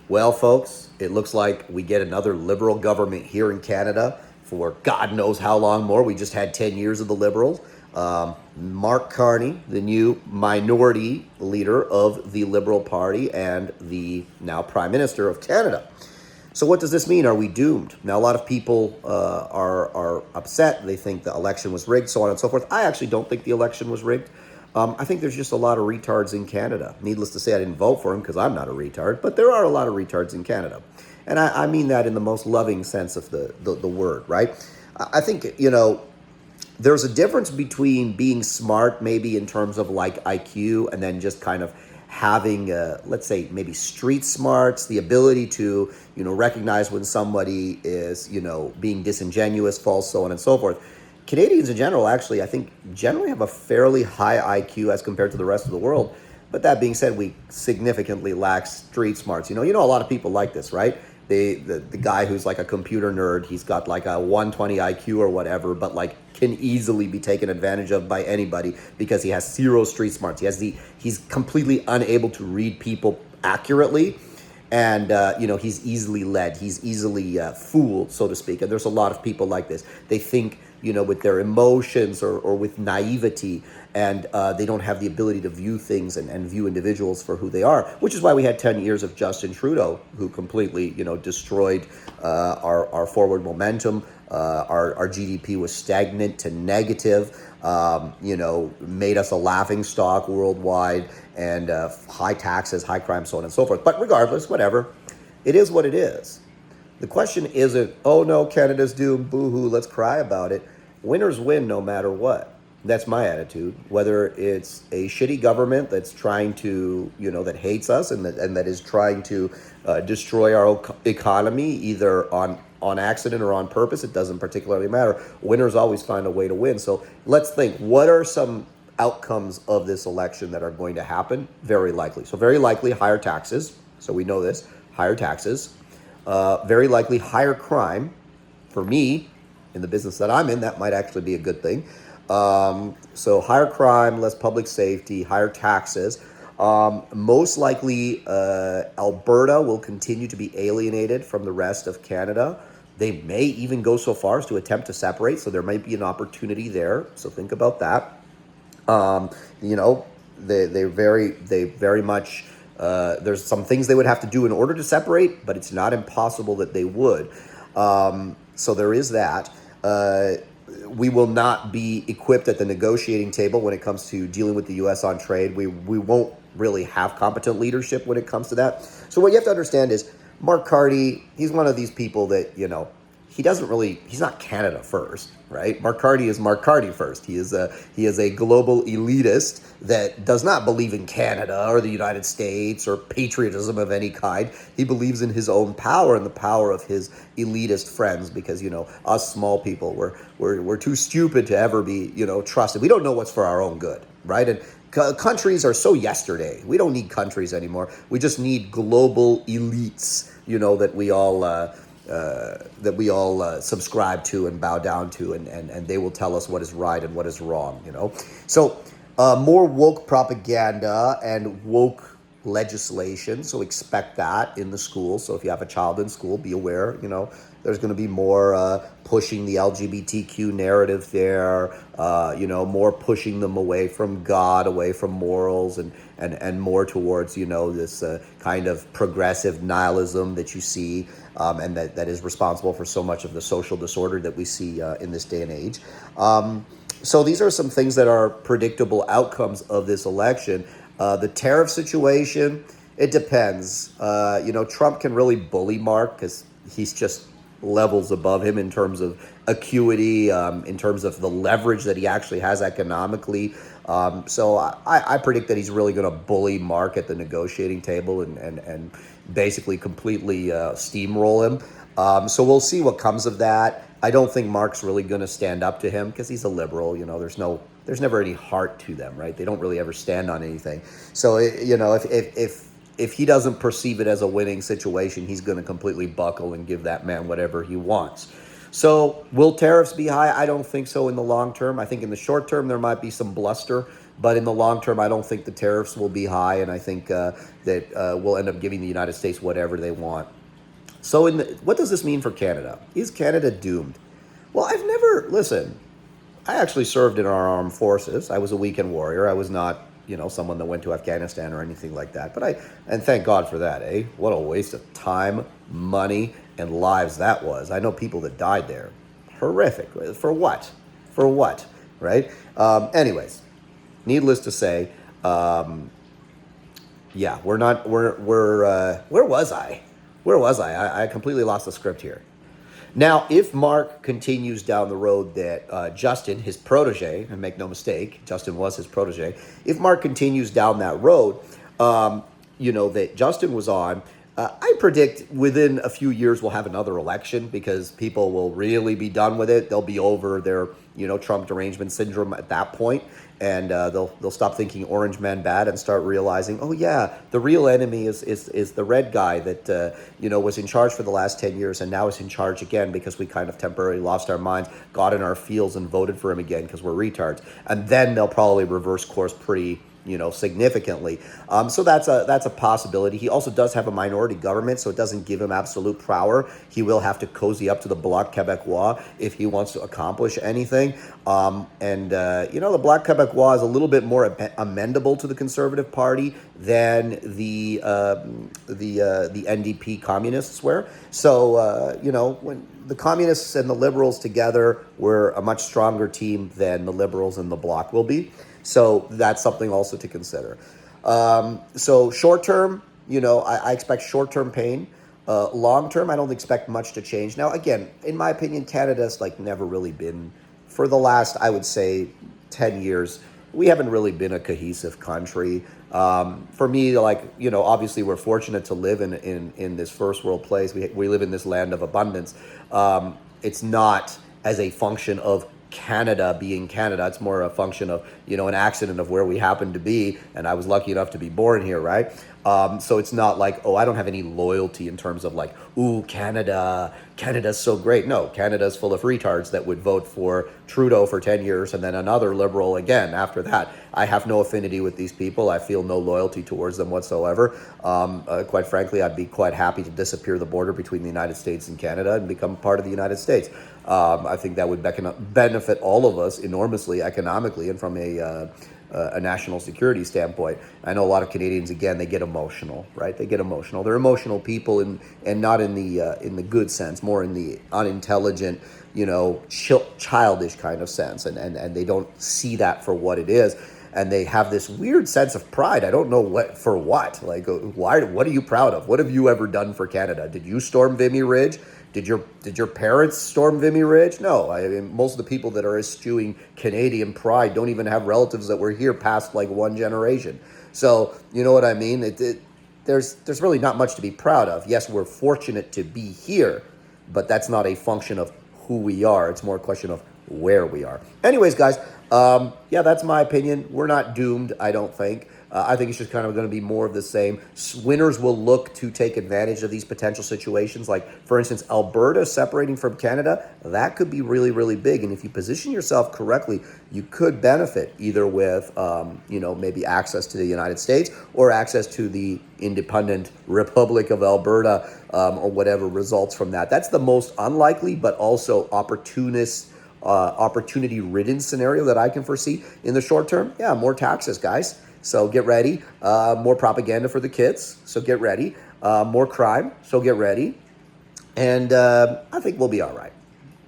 Well, folks, it looks like we get another liberal government here in Canada for God knows how long more. We just had 10 years of the Liberals. Mark Carney, the new minority leader of the Liberal Party and the now Prime Minister of Canada. So what does this mean? Are we doomed? Now, a lot of people are upset. They think the election was rigged, so on and so forth. I actually don't think the election was rigged. I think there's just a lot of retards in Canada. Needless to say, I didn't vote for him because I'm not a retard, but there are a lot of retards in Canada. And I mean that in the most loving sense of the word, right? I think, there's a difference between being smart, maybe in terms of like IQ, and then just kind of having, let's say, maybe street smarts, the ability to, recognize when somebody is, being disingenuous, false, so on and so forth. Canadians in general, actually, I think generally have a fairly high IQ as compared to the rest of the world. But that being said, we significantly lack street smarts. A lot of people like this, right? The guy who's like a computer nerd, he's got like a 120 IQ or whatever, but like can easily be taken advantage of by anybody because he has zero street smarts. He's completely unable to read people accurately. And, he's easily led. He's easily fooled, so to speak. And there's a lot of people like this. They think, with their emotions or with naivety, and they don't have the ability to view things and view individuals for who they are, which is why we had 10 years of Justin Trudeau, who completely, destroyed our forward momentum. Our GDP was stagnant to negative, made us a laughing stock worldwide, and high taxes, high crime, so on and so forth. But regardless, whatever, it is what it is. The question isn't, oh no, Canada's doomed, boo-hoo, let's cry about it. Winners win no matter what. That's my attitude. Whether it's a shitty government that's trying to, that hates us and that is trying to destroy our economy, either on accident or on purpose, it doesn't particularly matter. Winners always find a way to win. So let's think, what are some outcomes of this election that are going to happen? Very likely. So very likely higher taxes. So we know this, higher taxes. Very likely higher crime. For me, in the business that I'm in, that might actually be a good thing. So higher crime, less public safety, higher taxes. Most likely, Alberta will continue to be alienated from the rest of Canada. They may even go so far as to attempt to separate, so there might be an opportunity there. So think about that. They very much. There's some things they would have to do in order to separate, but it's not impossible that they would. So there is that. We will not be equipped at the negotiating table when it comes to dealing with the U.S. on trade. We won't really have competent leadership when it comes to that. So what you have to understand is Mark Carney, he's one of these people that, he's not Canada first, right? Mark Carney is Mark Carney first. He is a global elitist that does not believe in Canada or the United States or patriotism of any kind. He believes in his own power and the power of his elitist friends because, us small people, we're too stupid to ever be, trusted. We don't know what's for our own good, right? And countries are so yesterday. We don't need countries anymore. We just need global elites, that we all subscribe to and bow down to, and they will tell us what is right and what is wrong, So more woke propaganda and woke legislation, so expect that in the school. So if you have a child in school, be aware, there's going to be more pushing the LGBTQ narrative there, more pushing them away from God, away from morals, and more towards, this kind of progressive nihilism that you see, and that is responsible for so much of the social disorder that we see in this day and age. So these are some things that are predictable outcomes of this election. The tariff situation, it depends. Trump can really bully Mark because he's just levels above him in terms of acuity, in terms of the leverage that he actually has economically. So I predict that he's really going to bully Mark at the negotiating table and basically completely steamroll him. So we'll see what comes of that. I don't think Mark's really going to stand up to him because he's a liberal. There's never any heart to them, right? They don't really ever stand on anything. So, if he doesn't perceive it as a winning situation, he's going to completely buckle and give that man whatever he wants. So will tariffs be high? I don't think so in the long term. I think in the short term, there might be some bluster But in the long term, I don't think the tariffs will be high, and I think that we'll end up giving the United States whatever they want. So, what does this mean for Canada? Is Canada doomed? Well, listen, I actually served in our armed forces. I was a weekend warrior. I was not, someone that went to Afghanistan or anything like that. And thank God for that, eh? What a waste of time, money, and lives that was. I know people that died there. Horrific. For what? For what? Right? Anyways, needless to say, yeah, we're not, where was I? Where was I? I completely lost the script here. Now, if Mark continues down the road that Justin, his protege, and make no mistake, Justin was his protege. If Mark continues down that road, that Justin was on, I predict within a few years we'll have another election because people will really be done with it. They'll be over their, Trump derangement syndrome at that point, and they'll stop thinking Orange Man bad and start realizing, oh yeah, the real enemy is the red guy that was in charge for the last 10 years and now is in charge again because we kind of temporarily lost our minds, got in our feels, and voted for him again because we're retards. And then they'll probably reverse course pretty significantly. So that's a possibility. He also does have a minority government, so it doesn't give him absolute power. He will have to cozy up to the Bloc Québécois if he wants to accomplish anything. The Bloc Québécois is a little bit more amendable to the Conservative Party than the NDP communists were. So, when the communists and the Liberals together were a much stronger team than the Liberals and the Bloc will be. So that's something also to consider. So short term, I expect short-term pain. Long term, I don't expect much to change. Now, again, in my opinion, Canada's never really been, for the last, I would say, 10 years, we haven't really been a cohesive country. For me, obviously we're fortunate to live in this first world place. We live in this land of abundance. It's not as a function of Canada being Canada. It's more a function of, an accident of where we happen to be. And I was lucky enough to be born here, right? So it's not like, I don't have any loyalty in terms of ooh, Canada's so great. No, Canada's full of retards that would vote for Trudeau for 10 years and then another Liberal again after that. I have no affinity with these people. I feel no loyalty towards them whatsoever. Quite frankly, I'd be quite happy to disappear the border between the United States and Canada and become part of the United States. I think that would benefit all of us enormously economically and from a national security standpoint. I know a lot of Canadians, again, they get emotional, right? They get emotional. They're emotional people, and not in the good sense, more in the unintelligent, childish kind of sense, and they don't see that for what it is. And they have this weird sense of pride. I don't know what. Why? What are you proud of? What have you ever done for Canada? Did you storm Vimy Ridge? Did your parents storm Vimy Ridge? No. I mean, most of the people that are eschewing Canadian pride don't even have relatives that were here past one generation. So you know what I mean? There's really not much to be proud of. Yes, we're fortunate to be here, but that's not a function of who we are. It's more a question of where we are. Anyways, guys, that's my opinion. We're not doomed, I don't think. I think it's just kind of going to be more of the same. Winners will look to take advantage of these potential situations. Like, for instance, Alberta separating from Canada, that could be really, really big. And if you position yourself correctly, you could benefit either with, maybe access to the United States or access to the independent Republic of Alberta or whatever results from that. That's the most unlikely, but also opportunity-ridden scenario that I can foresee in the short term. Yeah, more taxes, guys. So get ready. More propaganda for the kids. So get ready. More crime. So get ready. And I think we'll be all right.